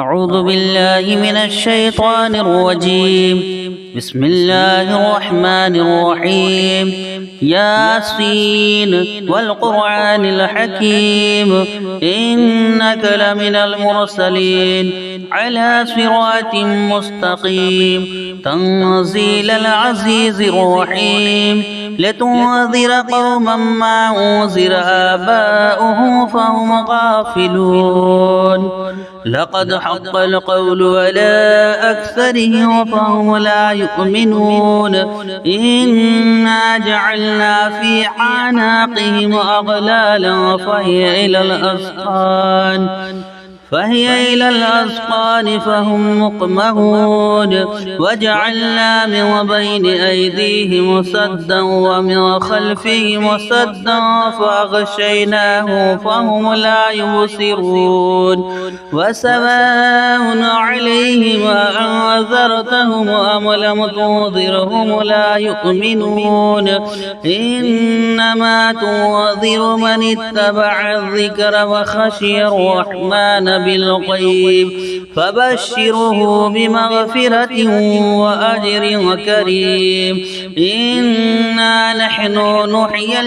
أعوذ بالله من الشيطان الرجيم. بسم الله الرحمن الرحيم. ياسين والقرآن الحكيم إنك لمن المرسلين على صراط مستقيم تنزيل العزيز الرحيم. لتنذر قوما ما أنذر آباؤهم فهم غافلون. لقد حق القول على أكثرهم فهم لا يؤمنون. إنا جعلنا في أعناقهم أغلالا فهي إلى الأذقان فهم مقمحون. وجعلنا من بين أيديهم سدا ومن خلفهم سدا فأغشيناهم فهم لا يبصرون. وسواء عليهم أنذرتهم أم لم تنذرهم لا يؤمنون. إنما تنذر من اتبع الذكر وخشي الرحمن بالغيب فبشره بمغفرة وأجر كريم. إنا نحن نحيي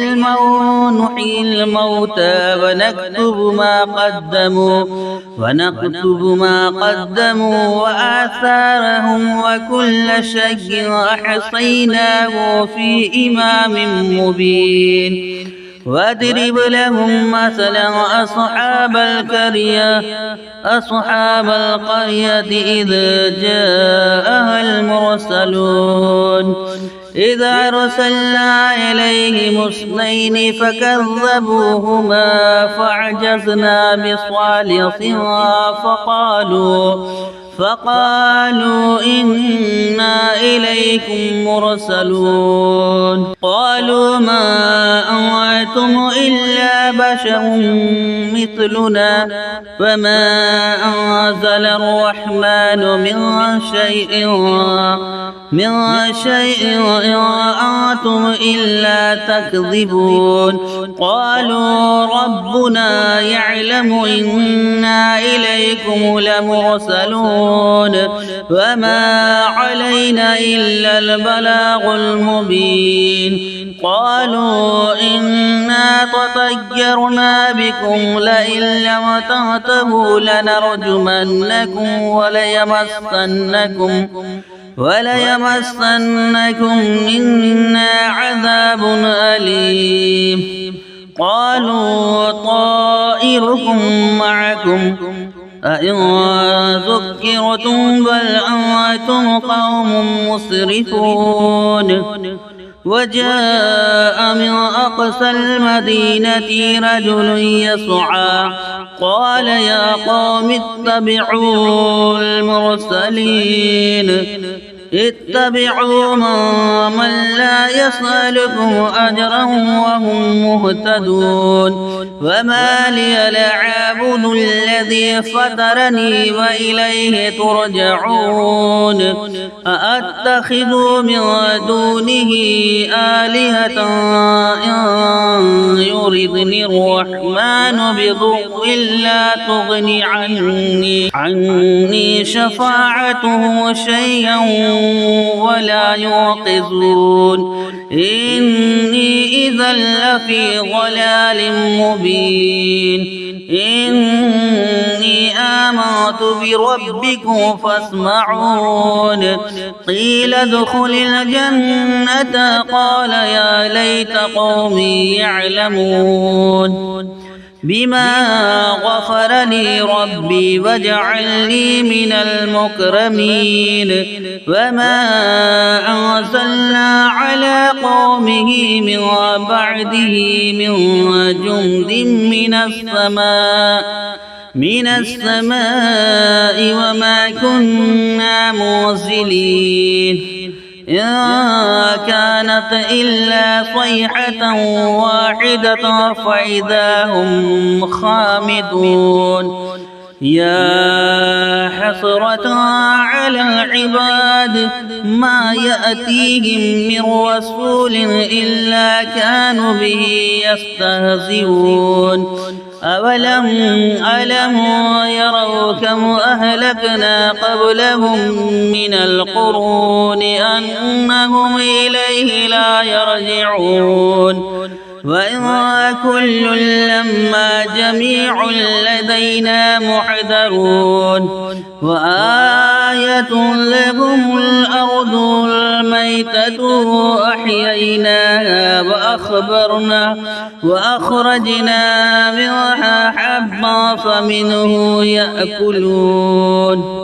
الموتى ونكتب ما قدموا وآثارهم وكل شيء أحصيناه في إمام مبين. واضرب لهم مثلا أصحاب القرية إذ جاءها المرسلون. إذا أرسلنا إليهم اثنين فكذبوهما فعجزنا بصالحها فقالوا إنا إليكم مرسلون. قالوا ما أنتم إلا بشر مثلنا وما أنزل الرحمن من شيء إن أنتم إلا تكذبون. قالوا ربنا يعلم إنا إليكم لمرسلون وما علينا إلا البلاغ المبين. قالوا إنا تطيرنا بكم لئن لم تنتهوا لنرجمنكم وليمسنكم منا عذاب أليم. قالوا طائركم معكم أئن ذكرتم بل أنتم قوم مسرفون. وجاء من أقصى المدينة رجل يسعى قال يا قوم اتبعوا المرسلين اتبعوا من لا يسألكم أجرا وهم مهتدون. وما لي لا أعبد الذي فطرني وإليه ترجعون. أأتخذ من دونه آلهة إن يردني الرحمن بضر لا تغني عني شفاعتهم شيئا ولا يوقظون. إني إذا لفي ضلال مبين. إني آمنت بربكم فاسمعون. قيل ادخل الجنة قال يا ليت قومي يعلمون بما غفر لي ربي وجعلني من المكرمين. وما أنزلنا على قومه من بعده من جند من السماء وما كنا منزلين. إن كانت إلا صيحة واحدة فإذا هم خامدون. يا حسرة على العباد ما يأتيهم من رسول إلا كانوا به يستهزئون. ألم يروا كم أهلكنا قبلهم من القرون أنهم إليه لا يرجعون وإن كل لما جميع لدينا محضرون وآية لهم الأرض الميتة أحييناها وأخرجنا منها حبا فمنه يأكلون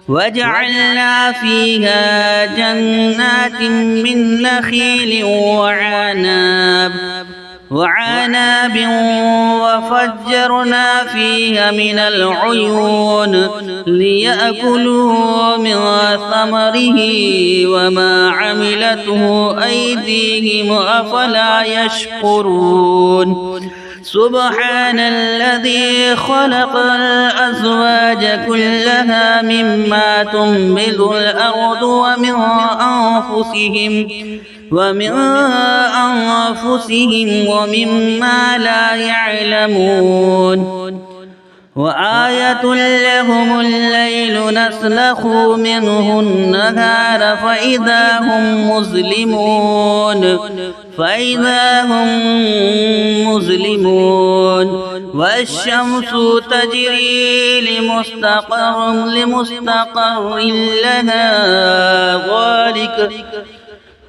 وجعلنا فيها جنات من نخيل وعناب وفجرنا فيها من العيون ليأكلوا من ثمره وما عملته أيديهم أفلا يشكرون سبحان الذي خلق الأزواج كلها مما تنبت الأرض ومن أنفسهم ومما لا يعلمون وآية لهم الليل نسلخ منه النهار فإذا هم مظلمون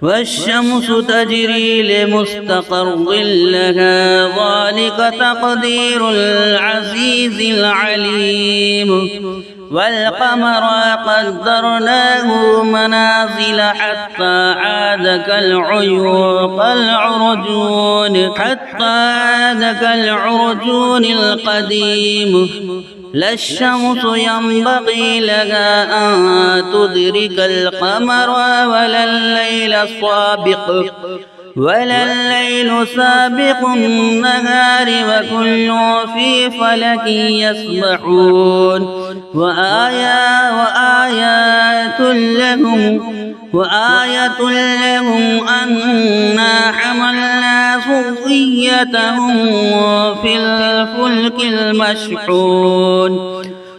والشمس تجري لمستقر لها ذلك تقدير العزيز العليم والقمر قدرناه منازل حتى عاد كالعرجون القديم لا الشمس ينبغي لها أن تدرك القمر ولا الليل سابق النهار وكل في فلك يسبحون وآية لهم أنا حملنا ذريتهم في الفلك المشحون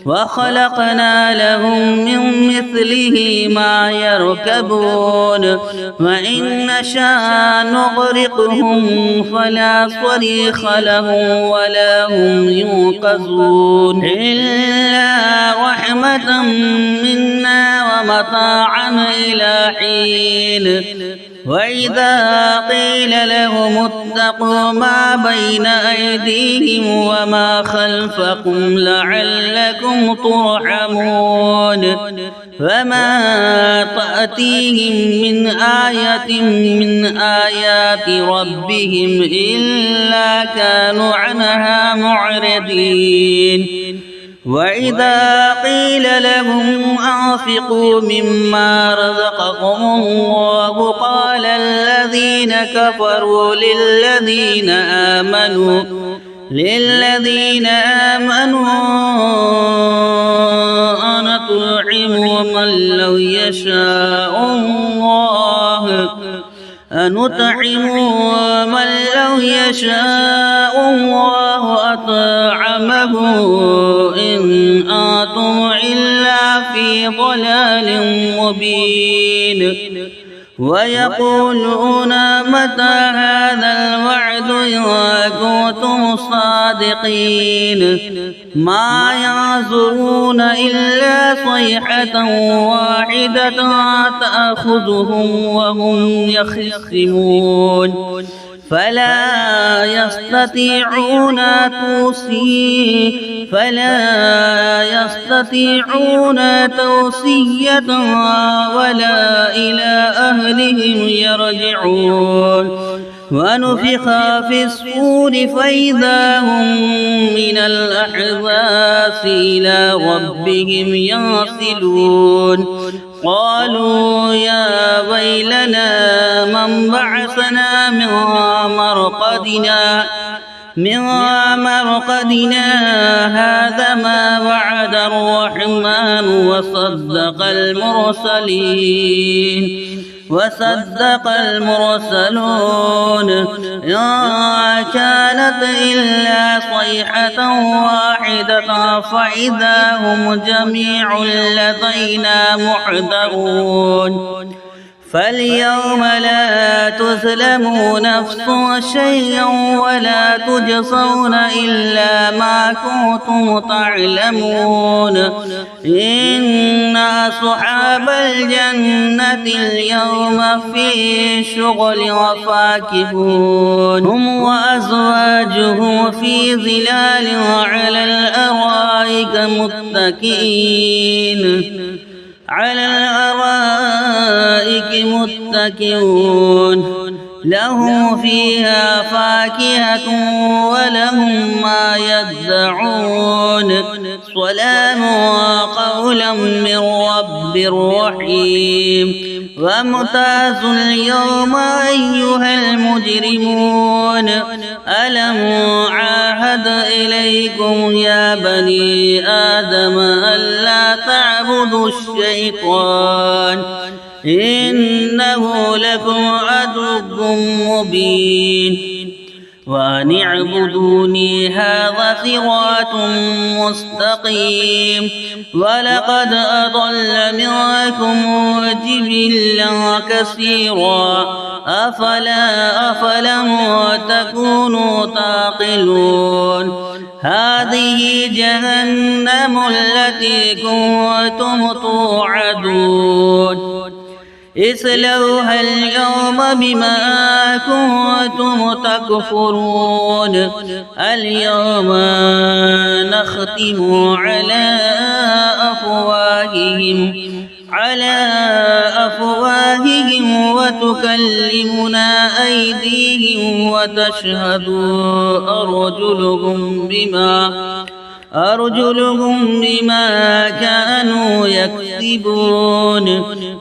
وخلقنا لهم من مثله ما يركبون وإن نشاء نغرقهم فلا صريخ لهم ولا هم ينقذون إلا رحمة منا ومتاعا إلى حين وإذا قيل لهم اتقوا ما بين أيديهم وما خلفكم لعلكم ترحمون فما تأتيهم من آية من آيات ربهم إلا كانوا عنها معرضين وإذا قيل لهم أنفقوا مما رزقكم الله قال الذين كفروا للذين آمنوا أنطعم من لو يشاء الله أطعمه إن أنتم إلا في ضلال مبين ويقولون متى هذا الوعد إن كنتم صادقين ما ينظرون إلا صيحة واحدة تأخذهم وهم يخصمون فلا يستطيعون توصية ولا إلى أهلهم يرجعون ونفخ في الصور فإذا هم من الأحزاب إلى ربهم ينسلون قالوا يا ويلنا من بعثنا من مرقدنا من مرقدنا هذا ما وعد الرحمن وصدق المرسلون إن كانت إلا صيحة واحدة فإذا هم جميع لدينا محضرون فاليوم لا تظلم نفس شيئا ولا تجزون إلا ما كنتم تعلمون إن أصحاب الجنة اليوم في شغل وفاكهون هم وأزواجهم في ظلال على الأرائك متكئون لهم فيها فاكهة ولهم ما يدعون سلام قولا من رب رحيم وامتازوا اليوم أيها المجرمون ألم عاهد إليكم يا بني آدم ألا تعبدوا الشيطان إنه لكم عدو مبين وأن اعبدوني هذا صراط مستقيم ولقد أضل منكم جبلا كثيرا أفلم تكونوا تعقلون هذه جهنم التي كنتم توعدون اصلوها اليوم بما كنتم تكفرون اليوم نختم على أفواههم وتكلمنا أيديهم وتشهد أرجلهم بما كانوا يكسبون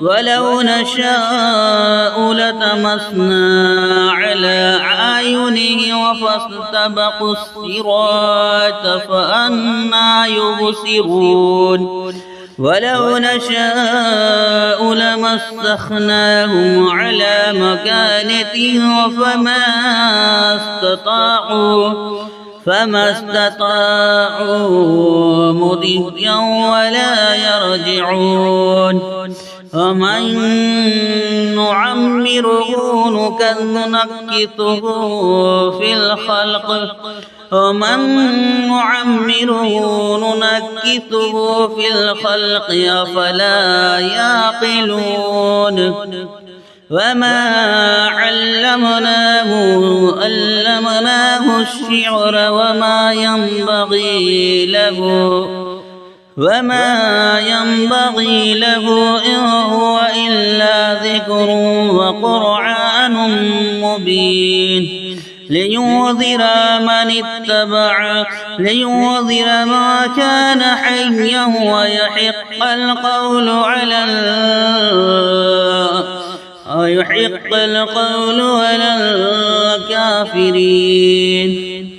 ولو نشاء لطمسنا على أعينهم فاستبقوا الصراط فأنى يبصرون ولو نشاء لمسخناهم على مكانتهم فما استطاعوا مضيا ولا يرجعون ومن نعمره نكثه في الخلق أفلا يعقلون وما علمناه الشعر وما ينبغي له إن هو إلا ذكر وقرآن مبين لينذر ما كان حيا ويحق القول على الكافرين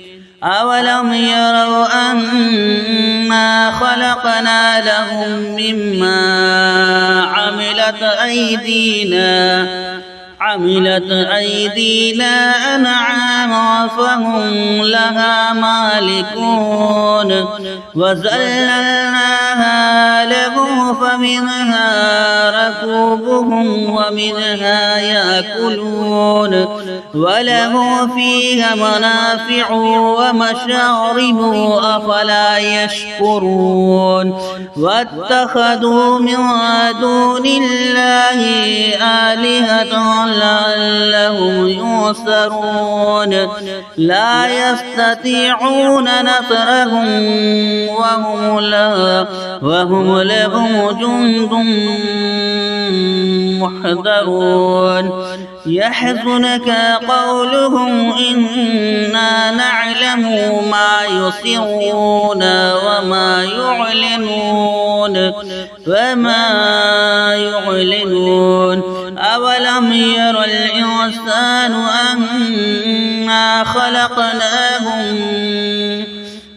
أولم يروا أنا خلقنا لهم مما عملت أيدينا أنعاما فهم لها مالكون وذللناها لهم فمنها ركوبهم ومنها يأكلون وله فيها منافع ومشارب أفلا يشكرون واتخذوا من دون الله آلهة لعلهم ينصرون لا يستطيعون نصرهم وهم لهم جند محضرون يحزنك قولهم إنا نعلم ما يسرون وما يعلنون أولم ير الإنسان أنا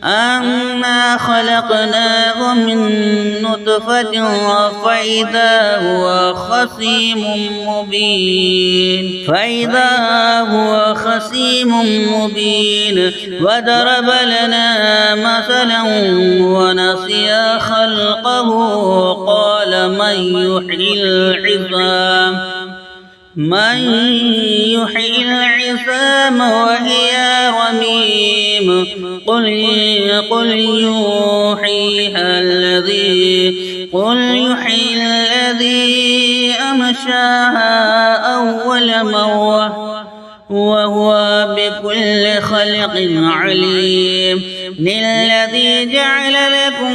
أنا خلقناه من نطفة فإذا هو خصيم مبين وضرب لنا مثلا ونسي خلقه قال من يحيي العظام وهي رميم قل يحييها الذي أنشاها أول مرة وهو بكل خلق عليم الذي جعل لكم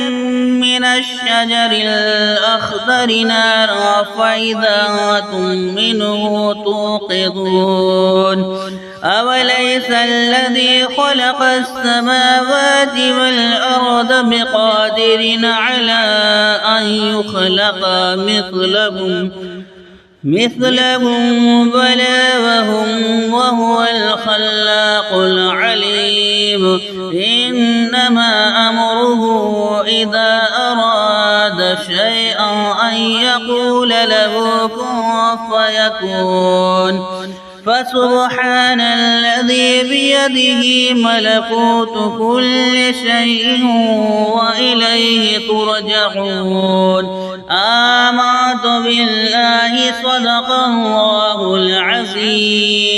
من الشجر الأخضر نارا فإذا أنتم منه توقدون أوليس الذي خلق السماوات والأرض بقادر على أن يخلق مثلهم بلى وهو الخلاق العليم إنما أمره إذا أراد شيئا أن يقول له كن فيكون فسبحان الذي بيده ملكوت كل شيء وإليه ترجعون آمنت بالله صدق الله العظيم.